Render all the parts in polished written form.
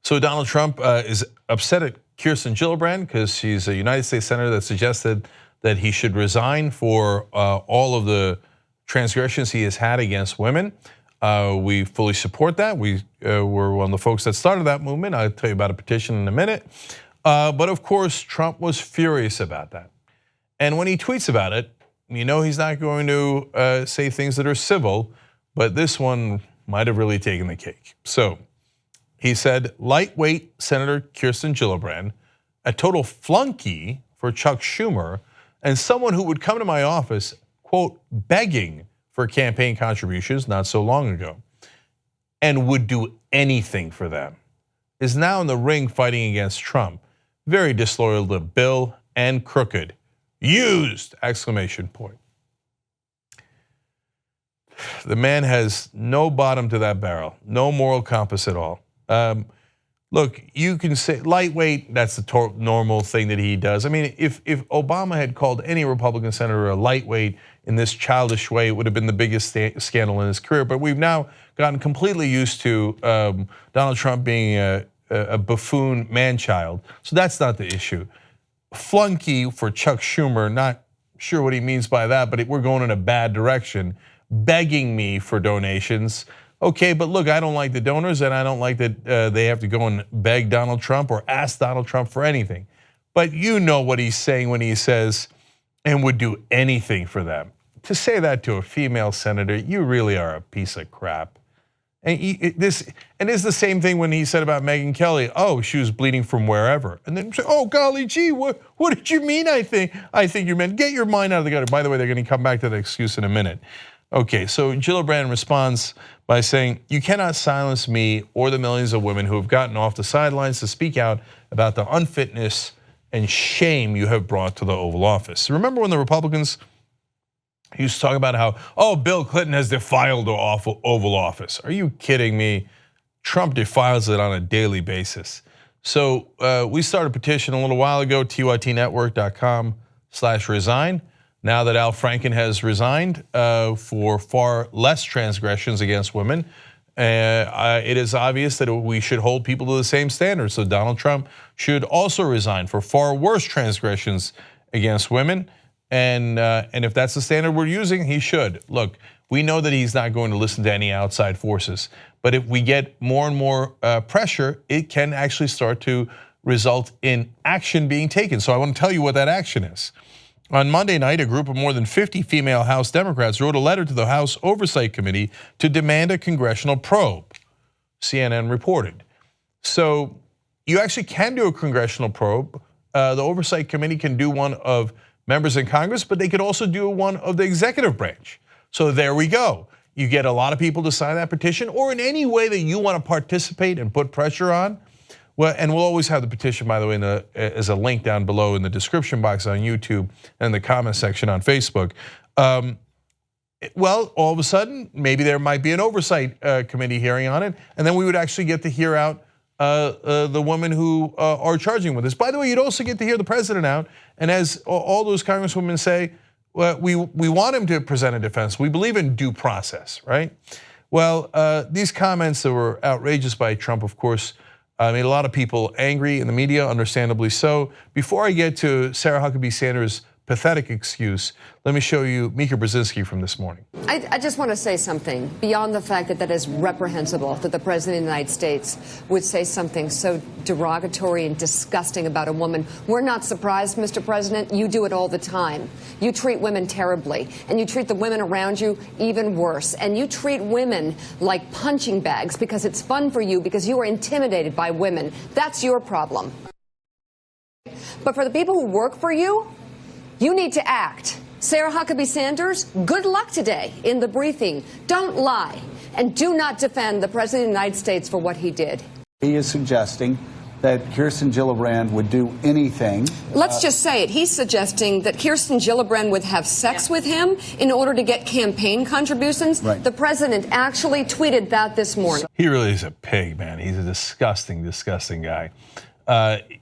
So Donald Trump is upset at Kirsten Gillibrand because she's a United States senator that suggested that he should resign for all of the transgressions he has had against women. We fully support that. We were one of the folks that started that movement. I'll tell you about a petition in a minute. But of course, Trump was furious about that. And when he tweets about it, you know he's not going to say things that are civil, but this one might have really taken the cake. So he said, lightweight Senator Kirsten Gillibrand, a total flunky for Chuck Schumer, and someone who would come to my office, quote, begging for campaign contributions not so long ago, and would do anything for them, is now in the ring fighting against Trump. Very disloyal to Bill and crooked. Used, exclamation point. The man has no bottom to that barrel, no moral compass at all. Look, you can say lightweight, that's the normal thing that he does. I mean, if Obama had called any Republican senator a lightweight in this childish way, it would have been the biggest scandal in his career. But we've now gotten completely used to Donald Trump being a buffoon man-child. So that's not the issue. Flunky for Chuck Schumer, not sure what he means by that, but we're going in a bad direction. Begging me for donations. Okay, but look, I don't like the donors and I don't like that they have to go and beg Donald Trump or ask Donald Trump for anything. But you know what he's saying when he says, and would do anything for them. To say that to a female senator, you really are a piece of crap. And it's the same thing when he said about Megyn Kelly, oh, she was bleeding from wherever. And then say, oh, golly gee, what did you mean I think you meant? Get your mind out of the gutter. By the way, they're gonna come back to that excuse in a minute. Okay, so Gillibrand responds by saying, you cannot silence me or the millions of women who have gotten off the sidelines to speak out about the unfitness and shame you have brought to the Oval Office. Remember when the Republicans used to talk about how, oh, Bill Clinton has defiled the Oval Office. Are you kidding me? Trump defiles it on a daily basis. So we started a petition a little while ago, tytnetwork.com/resign. Now that Al Franken has resigned for far less transgressions against women, it is obvious that we should hold people to the same standards. So Donald Trump should also resign for far worse transgressions against women. And if that's the standard we're using, he should. Look, we know that he's not going to listen to any outside forces. But if we get more and more pressure, it can actually start to result in action being taken. So I want to tell you what that action is. On Monday night, a group of more than 50 female House Democrats wrote a letter to the House Oversight Committee to demand a congressional probe, CNN reported. So you actually can do a congressional probe. The Oversight Committee can do one of members in Congress, but they could also do one of the executive branch. So there we go. You get a lot of people to sign that petition, or in any way that you want to participate and put pressure on. Well, and we'll always have the petition, by the way, as a link down below in the description box on YouTube and the comment section on Facebook. Well, all of a sudden, maybe there might be an oversight committee hearing on it, and then we would actually get to hear out the women who are charging with this. By the way, you'd also get to hear the president out, and as all those congresswomen say, well, we want him to present a defense. We believe in due process, right? Well, these comments that were outrageous by Trump, of course, made a lot of people angry in the media, understandably so. Before I get to Sarah Huckabee Sanders' pathetic excuse, let me show you Mika Brzezinski from this morning. I just want to say something beyond the fact that that is reprehensible, that the President of the United States would say something so derogatory and disgusting about a woman. We're not surprised, Mr. President. You do it all the time. You treat women terribly, and you treat the women around you even worse. And you treat women like punching bags because it's fun for you, because you are intimidated by women. That's your problem. But for the people who work for you, you need to act. Sarah Huckabee Sanders, good luck today in the briefing. Don't lie, and do not defend the President of the United States for what he did. He is suggesting that Kirsten Gillibrand would do anything. Let's just say it. He's suggesting that Kirsten Gillibrand would have sex with him in order to get campaign contributions. Right. The president actually tweeted that this morning. He really is a pig, man. He's a disgusting, disgusting guy.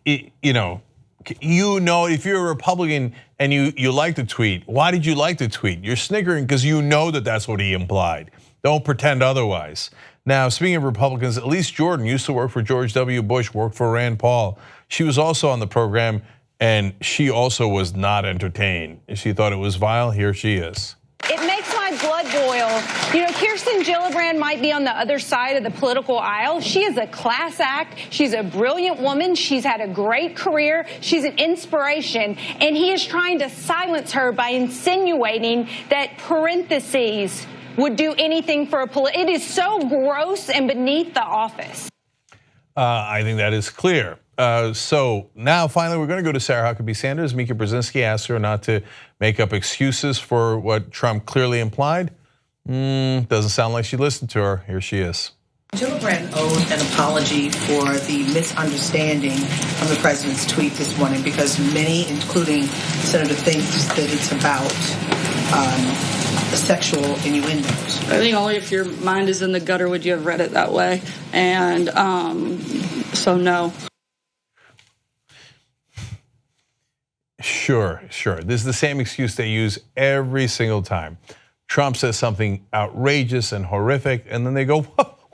You know, if you're a Republican and you like the tweet, why did you like the tweet? You're snickering because you know that that's what he implied. Don't pretend otherwise. Now, speaking of Republicans, Elise Jordan used to work for George W. Bush, worked for Rand Paul. She was also on the program, and she also was not entertained. She thought it was vile. Here she is. It makes my blood boil. You know, Kirsten Gillibrand might be on the other side of the political aisle. She is a class act. She's a brilliant woman. She's had a great career. She's an inspiration. And he is trying to silence her by insinuating that parentheses would do anything for it is so gross and beneath the office. I think that is clear. So now finally we're going to go to Sarah Huckabee Sanders. Mika Brzezinski asked her not to make up excuses for what Trump clearly implied. Doesn't sound like she listened to her. Here she is. Gillibrand owed an apology for the misunderstanding of the president's tweet this morning because many, including Senator, thinks that it's about sexual innuendos. I think only if your mind is in the gutter would you have read it that way. And so no. Sure. This is the same excuse they use every single time. Trump says something outrageous and horrific, and then they go,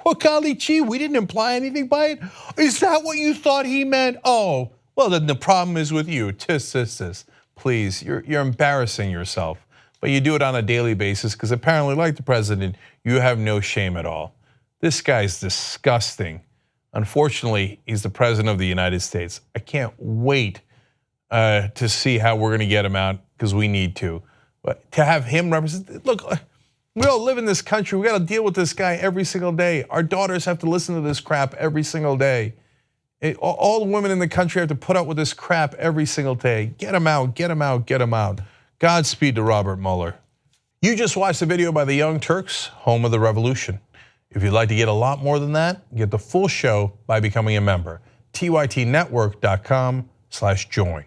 well, golly gee, we didn't imply anything by it. Is that what you thought he meant? Oh, well, then the problem is with you. Tis. Please, you're embarrassing yourself. But you do it on a daily basis because apparently, like the president, you have no shame at all. This guy's disgusting. Unfortunately, he's the president of the United States. I can't wait to see how we're gonna get him out because we need to. But to have him represent, look, we all live in this country. We gotta deal with this guy every single day. Our daughters have to listen to this crap every single day. All the women in the country have to put up with this crap every single day. Get him out, get him out, get him out. Godspeed to Robert Mueller. You just watched the video by the Young Turks, home of the revolution. If you'd like to get a lot more than that, get the full show by becoming a member. tytnetwork.com/join.